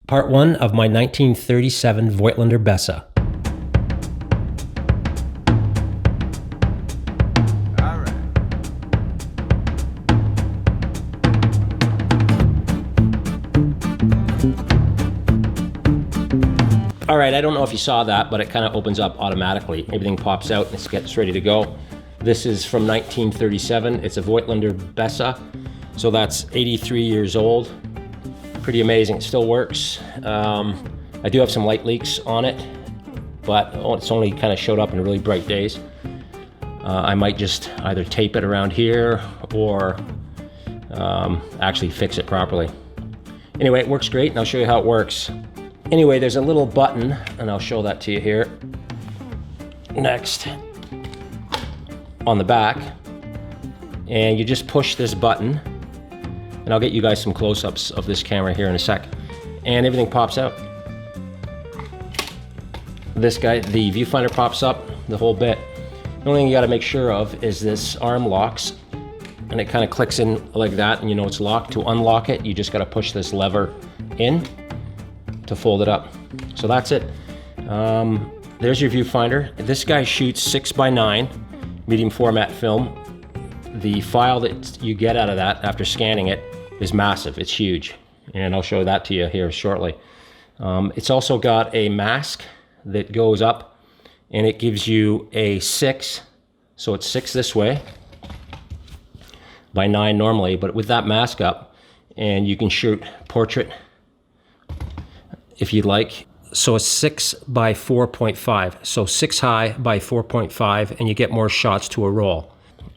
Part 1 of my 1937 Voigtlander Bessa. All right, I don't know if you saw that, but it kind of opens up automatically. Everything pops out and it gets ready to go. This is from 1937. It's a Voigtlander Bessa, so that's 83 years old. Pretty amazing, it still works. I do have some light leaks on it, but it's only kind of showed up in really bright days. I might just either tape it around here or actually fix it properly. Anyway, it works great, and I'll show you how it works. Anyway, there's a little button, and I'll show that to you here. Next, on the back, and you just push this button, and I'll get you guys some close-ups of this camera here in a sec, and everything pops out. This guy, the viewfinder pops up, the whole bit. The only thing you gotta make sure of is this arm locks, and it kind of clicks in like that, and you know it's locked. To unlock it, you just gotta push this lever in to fold it up. So that's it. There's your viewfinder. This guy shoots 6x9 medium format film. The file that you get out of that after scanning it is massive. It's huge, and I'll show that to you here shortly. It's also got a mask that goes up, and it gives you a 6, so it's 6 this way by 9 normally, but with that mask up, and you can shoot portrait if you'd like. So it's 6 by 4.5, so 6 high by 4.5, and you get more shots to a roll.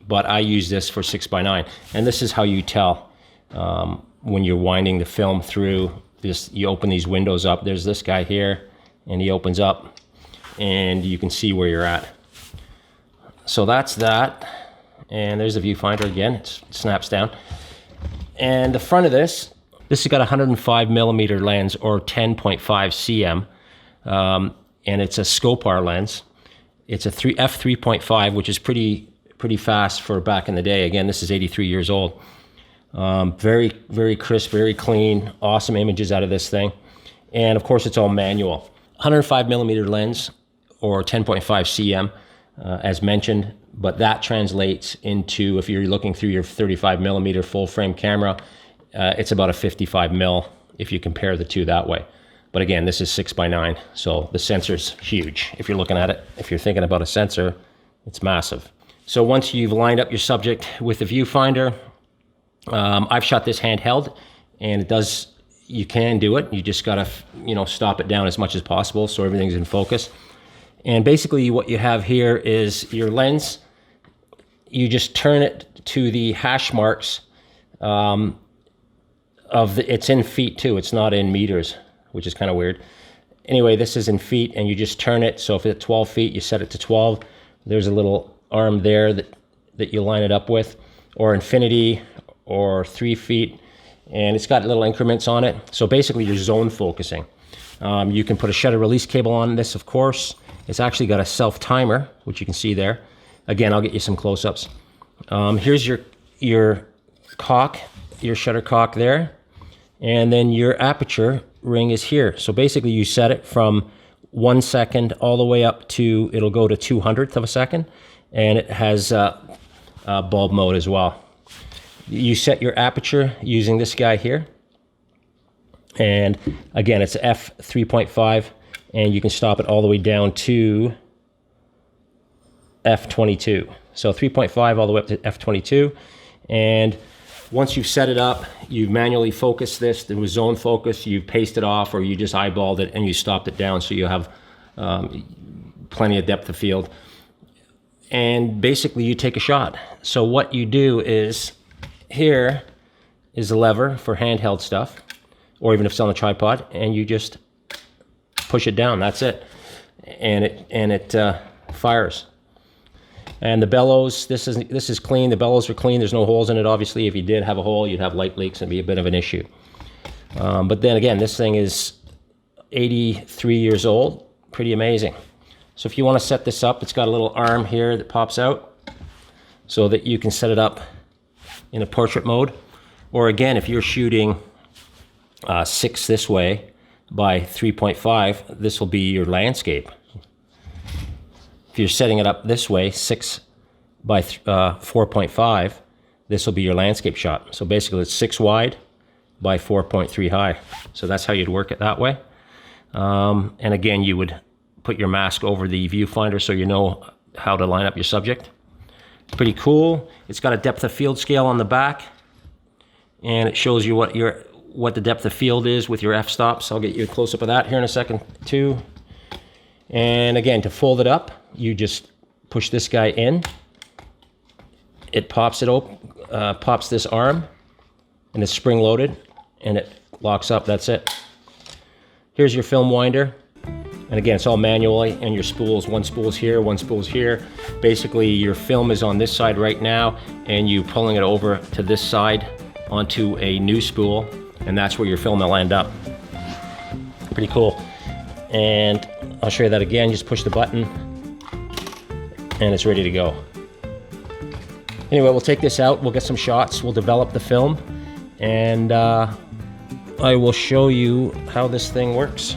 But I use this for 6x9, and this is how you tell when you're winding the film through this. You open these windows up. There's this guy here, and he opens up, and you can see where you're at. So that's that, and there's the viewfinder again. It snaps down, and the front of this has got a 105mm lens, or 10.5 cm, and it's a Skopar lens. It's a f3.5, which is pretty fast for back in the day. Again, this is 83 years old. Very, very crisp, very clean, awesome images out of this thing. And of course, it's all manual. 105mm lens, or 10.5 cm, as mentioned, but that translates into, if you're looking through your 35mm full frame camera, it's about a 55mm if you compare the two that way. But again, this is 6x9, so the sensor's huge. If you're looking at it, if you're thinking about a sensor, it's massive. So once you've lined up your subject with the viewfinder, I've shot this handheld, and you can do it. You just gotta, stop it down as much as possible so everything's in focus. And basically what you have here is your lens. You just turn it to the hash marks it's in feet too, it's not in meters, which is kind of weird. Anyway, this is in feet, and you just turn it, so if it's 12 feet, you set it to 12. There's a little arm there that you line it up with, or infinity, or 3 feet, and it's got little increments on it. So basically you're zone focusing. You can put a shutter release cable on this, of course. It's actually got a self timer, which you can see there. Again, I'll get you some close-ups. Here's your cock, your shutter cock there. And then your aperture ring is here. So basically you set it from 1 second all the way up to, it'll go to 200th of a second. And it has bulb mode as well. You set your aperture using this guy here. And again, it's f3.5, and you can stop it all the way down to f22. So 3.5 all the way up to f22. And once you've set it up, you manually focus this. There was zone focus, you paste it off, or you just eyeballed it and you stopped it down so you have plenty of depth of field. And basically you take a shot. So what you do is, here is a lever for handheld stuff, or even if it's on a tripod, and you just push it down, that's it. And it fires. And the bellows, this is clean. The bellows are clean. There's no holes in it. Obviously, if you did have a hole, you'd have light leaks and be a bit of an issue. But then again, this thing is 83 years old. Pretty amazing. So if you want to set this up, it's got a little arm here that pops out so that you can set it up in a portrait mode. Or again, if you're shooting 6 this way by 3.5, this will be your landscape. If you're setting it up this way, 6 by 4.5, this will be your landscape shot. So basically it's 6 wide by 4.3 high. So that's how you'd work it that way. And again, you would put your mask over the viewfinder so you know how to line up your subject. Pretty cool. It's got a depth of field scale on the back, and it shows you what the depth of field is with your f-stops. I'll get you a close-up of that here in a second too. And again, to fold it up, you just push this guy in. It pops it open, pops this arm, and it's spring-loaded, and it locks up. That's it. Here's your film winder. And again, it's all manually, and your spools, one spool's here, one spool's here. Basically, your film is on this side right now, and you pulling it over to this side onto a new spool, and that's where your film will end up. Pretty cool. And I'll show you that again. Just push the button, and it's ready to go. Anyway, we'll take this out, we'll get some shots, we'll develop the film, and I will show you how this thing works.